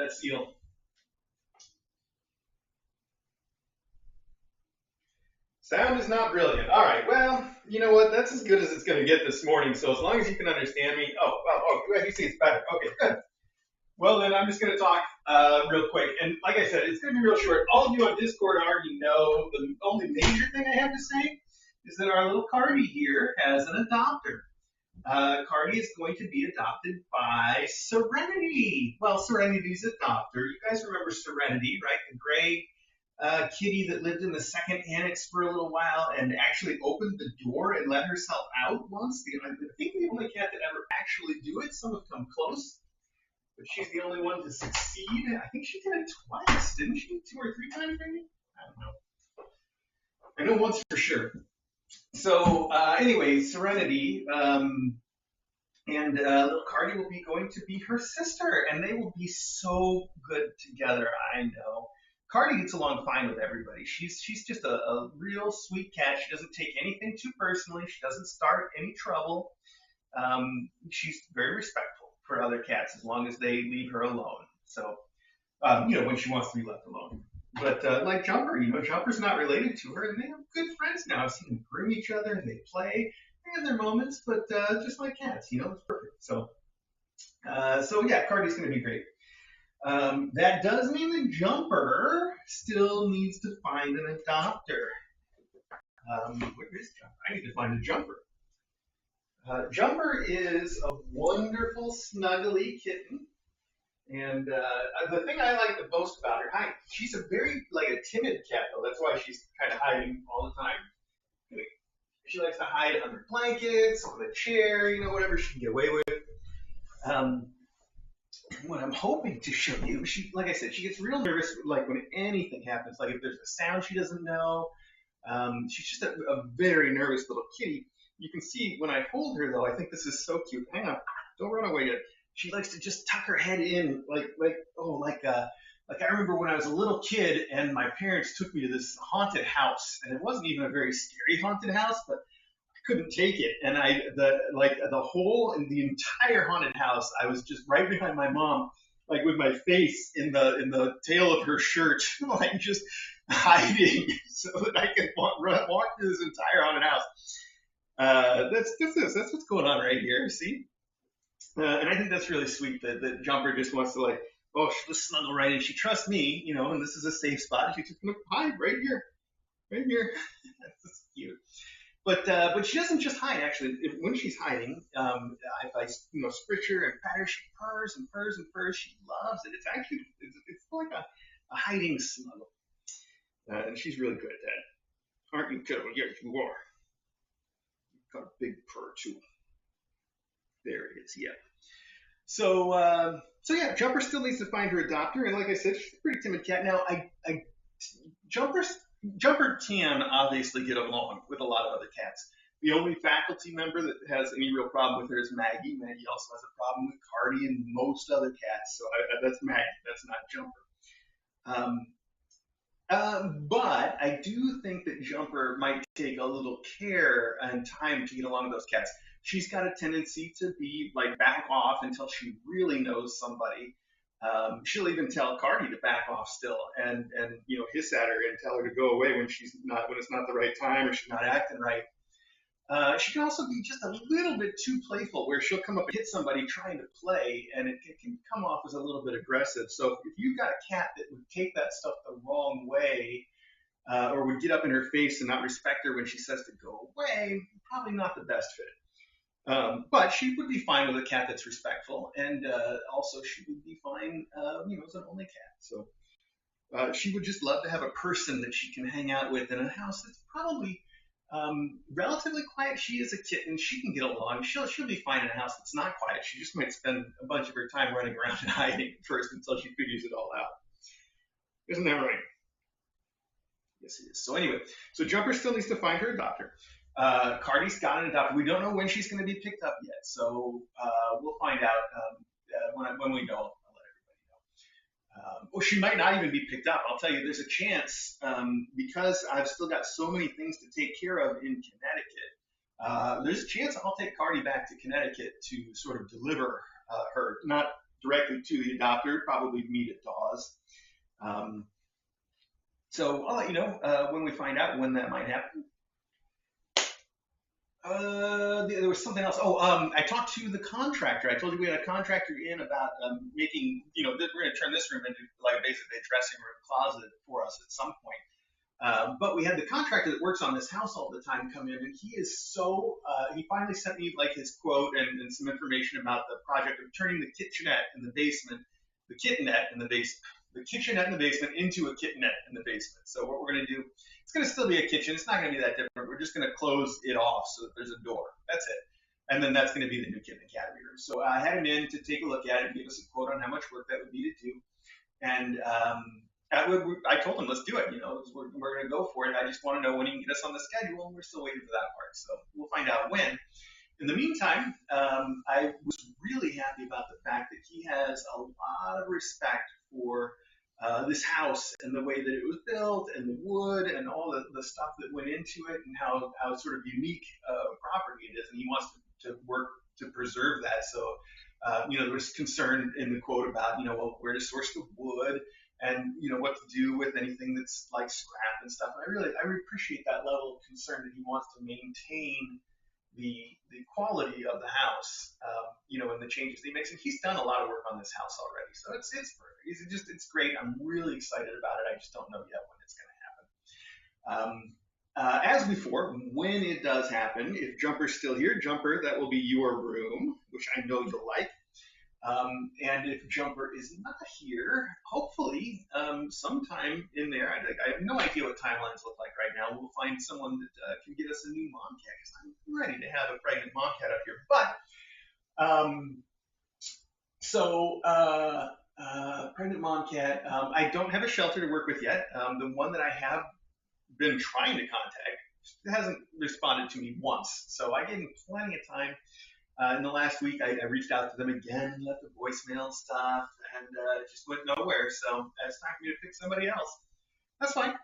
that seal. Sound is not brilliant. All right, well, you know what? That's as good as it's going to get this morning. So as long as you can understand me. Oh, you see it's better. Okay, good. Well, then I'm just going to talk real quick. And like I said, it's going to be real short. All of you on Discord already know the only major thing I have to say is that our little Cardi here has an adopter. Cardi is going to be adopted by Serenity. Well, Serenity's adopter. You guys remember Serenity, right? The gray kitty that lived in the second annex for a little while and actually opened the door and let herself out once. I think the only cat that ever actually do it. Some have come close, but she's the only one to succeed. I think she did it twice, didn't she? 2 or 3 times, maybe? I don't know. I know once for sure. So anyway, Serenity and little Cardi will be going to be her sister, and they will be so good together. I know. Cardi gets along fine with everybody. She's just a real sweet cat. She doesn't take anything too personally. She doesn't start any trouble. She's very respectful for other cats as long as they leave her alone. So, when she wants to be left alone. But like Jumper, Jumper's not related to her, and they have good friends now. I've seen them groom each other, and they play. They have their moments, but just like cats, it's perfect. So yeah, Cardi's going to be great. That does mean that Jumper still needs to find an adopter. Where is Jumper? I need to find a Jumper. Jumper is a wonderful, snuggly kitten. And the thing I like the most about her, she's a very, a timid cat, though. That's why she's kind of hiding all the time. She likes to hide under blankets, on the chair, whatever she can get away with. What I'm hoping to show you, like I said, she gets real nervous, when anything happens, if there's a sound she doesn't know. She's just a very nervous little kitty. You can see when I hold her, though, I think this is so cute. Hang on, don't run away yet. She likes to just tuck her head in, I remember when I was a little kid and my parents took me to this haunted house, and it wasn't even a very scary haunted house, but I couldn't take it. And the whole and the entire haunted house, I was just right behind my mom, with my face in the tail of her shirt, just hiding so that I could walk through this entire haunted house. That's what's going on right here. See? And I think that's really sweet that Jumper just wants to she'll just snuggle right in. She trusts me, and this is a safe spot. She's just gonna hide right here. That's just cute. But she doesn't just hide. Actually, when she's hiding, if I scritch her and pat her, she purrs and purrs and purrs. She loves it. It's like a hiding snuggle, and she's really good at that. Aren't you, kiddo? Yes, you are. You've got a big purr too. There it is. Yeah. So yeah, Jumper still needs to find her adopter, and like I said, she's a pretty timid cat. Now, Jumper can obviously get along with a lot of other cats. The only faculty member that has any real problem with her is Maggie. Maggie also has a problem with Cardi and most other cats. So that's Maggie. That's not Jumper. But I do think that Jumper might take a little care and time to get along with those cats. She's got a tendency to be back off until she really knows somebody. She'll even tell Cardi to back off still, and hiss at her and tell her to go away when it's not the right time or she's not acting right. She can also be just a little bit too playful, where she'll come up and hit somebody trying to play, and it can come off as a little bit aggressive. So if you've got a cat that would take that stuff the wrong way, or would get up in her face and not respect her when she says to go away, probably not the best fit. But she would be fine with a cat that's respectful, and also she would be fine, as an only cat. So she would just love to have a person that she can hang out with in a house that's probably relatively quiet. She is a kitten. She can get along. She'll be fine in a house that's not quiet. She just might spend a bunch of her time running around and hiding first until she figures it all out. Isn't that right? Yes, it is. So anyway, Jumper still needs to find her adopter. Cardi's got an adopter. We don't know when she's going to be picked up yet, so we'll find out when we know. I'll let everybody know. Or she might not even be picked up. I'll tell you, there's a chance because I've still got so many things to take care of in Connecticut. There's a chance I'll take Cardi back to Connecticut to sort of deliver her, not directly to the adopter, probably meet at Dawes. So I'll let you know when we find out when that might happen. There was something else. I talked to the contractor. I told you we had a contractor in about making, we're going to turn this room into like basically a dressing room closet for us at some point. But we had the contractor that works on this house all the time come in, and he is so, he finally sent me like his quote and some information about the project of turning the kitchenette in the basement, the kittenette in the basement, the kitchenette in the basement into a kittenette in the basement. So what we're going to do, it's going to still be a kitchen. It's not going to be that different. We're just going to close it off so that there's a door. That's it. And then that's going to be the new Kitten Academy room. So I had him in to take a look at it and give us a quote on how much work that would be to do. And I told him, let's do it. We're going to go for it. I just want to know when he can get us on the schedule, and we're still waiting for that part. So we'll find out when. In the meantime, I was really happy about the fact that he has a lot of respect for this house and the way that it was built and the wood and all the stuff that went into it and how sort of unique property it is. And he wants to work to preserve that. So, there was concern in the quote about, where to source the wood and, what to do with anything that's like scrap and stuff. And I really appreciate that level of concern that he wants to maintain the quality of the house, and the changes he makes. And he's done a lot of work on this house already, so it's perfect. It's great. I'm really excited about it. I just don't know yet when it's going to happen. As before, when it does happen, if Jumper's still here, Jumper, that will be your room, which I know you'll like. And if Jumper is not here, hopefully sometime in there, I have no idea what timelines look like right now. We'll find someone that can get us a new mom cat, because I'm ready to have a pregnant mom cat up here. But pregnant mom cat, I don't have a shelter to work with yet. The one that I have been trying to contact hasn't responded to me once, so I gave him plenty of time. In the last week, I reached out to them again, left a voicemail stuff, and it just went nowhere. So it's time for me to pick somebody else. That's fine.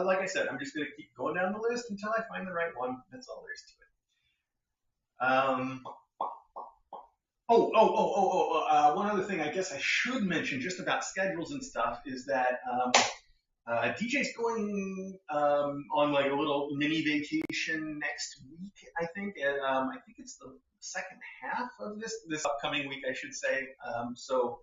Like I said, I'm just going to keep going down the list until I find the right one. That's all there is to it. One other thing I guess I should mention just about schedules and stuff is that DJ's going on like a little mini vacation next week, I think. And I think it's the second half of this upcoming week, I should say. So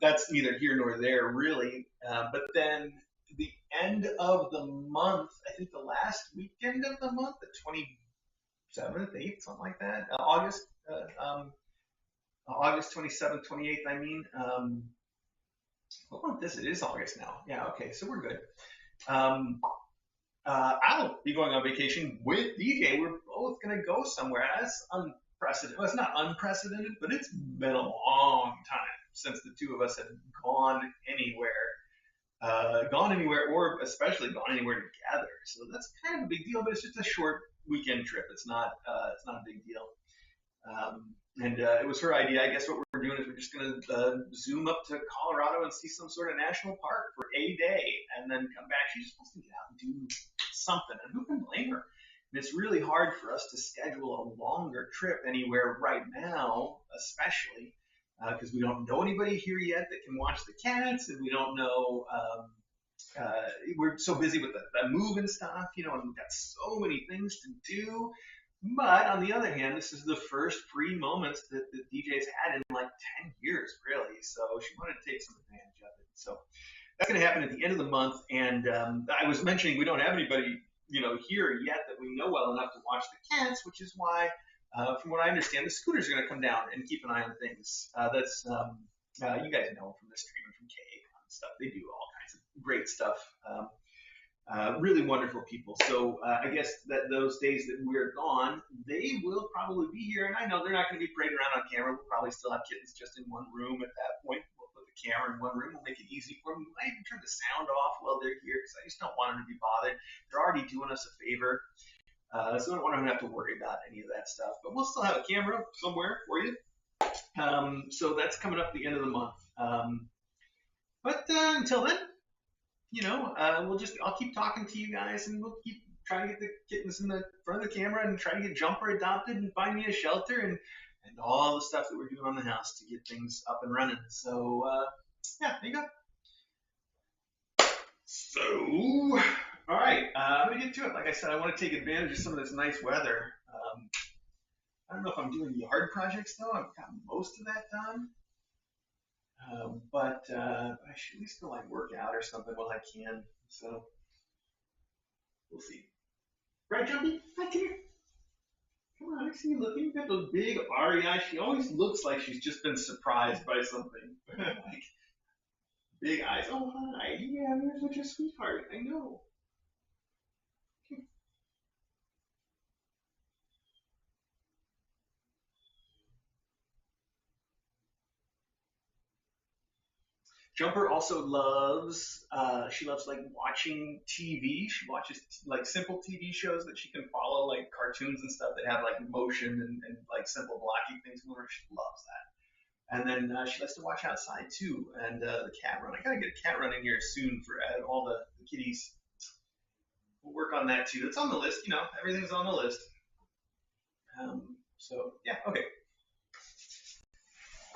that's neither here nor there, really. But then the end of the month, I think the last weekend of the month, the 27th, 8th, something like that, August 27th, 28th, I mean. What month is it? It is August now. Yeah, okay, so we're good. I'll be going on vacation with DJ. We're both going to go somewhere. That's unprecedented. Well, it's not unprecedented, but it's been a long time since the two of us have gone anywhere, or especially gone anywhere together. So that's kind of a big deal, but it's just a short weekend trip. It's not a big deal. And it was her idea. I guess what we're doing is we're just going to zoom up to Colorado and see some sort of national park for a day and then come back. She just wants to get out and do something. And who can blame her? And it's really hard for us to schedule a longer trip anywhere right now, especially because we don't know anybody here yet that can watch the cats, and we don't know. We're so busy with the move and stuff, and we've got so many things to do. But on the other hand, this is the first free moments that the DJ's had in like 10 years, really. So she wanted to take some advantage of it. So that's going to happen at the end of the month. And I was mentioning we don't have anybody, here yet that we know well enough to watch the cats, which is why, from what I understand, the Scooters are going to come down and keep an eye on things. That's you guys know from the stream and from KA and stuff. They do all kinds of great stuff. Really wonderful people. So I guess that those days that we're gone, they will probably be here. And I know they're not going to be parading around on camera. We'll probably still have kittens just in one room at that point. We'll put the camera in one room. We'll make it easy for them. We might even turn the sound off while they're here because I just don't want them to be bothered. They're already doing us a favor. So I don't want them to have to worry about any of that stuff. But we'll still have a camera somewhere for you. So that's coming up at the end of the month. But until then, I'll keep talking to you guys, and we'll keep trying to get the kittens in the front of the camera and try to get Jumper adopted and find me a shelter and all the stuff that we're doing on the house to get things up and running. So yeah, there you go. So, all right, I'm gonna get to it. Like I said, I want to take advantage of some of this nice weather. I don't know if I'm doing yard projects though. I've got most of that done, but I should at least go like work out or something while I can. So we'll see. Right, Jumpy? Hi, come here. Come on, I see you looking. You've got those big RE eyes. She always looks like she's just been surprised by something. Like big eyes. Oh, hi. Yeah, you're such a sweetheart. I know. Jumper also loves, she loves like watching TV. She watches like simple TV shows that she can follow, like cartoons and stuff that have like motion and like simple blocking things going on. She loves that. And then she likes to watch outside too, and the cat run. I gotta get a cat run in here soon for all the kitties. We'll work on that too. It's on the list, you know, everything's on the list. So yeah, okay.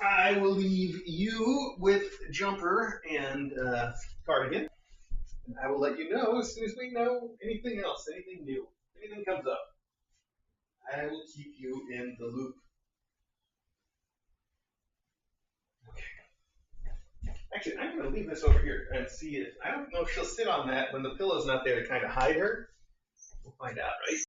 I will leave you with Jumper and Cardigan. And I will let you know as soon as we know anything else, anything new, anything comes up. I will keep you in the loop. Okay. Actually, I'm going to leave this over here and see if, I don't know if she'll sit on that when the pillow's not there to kind of hide her. We'll find out, right?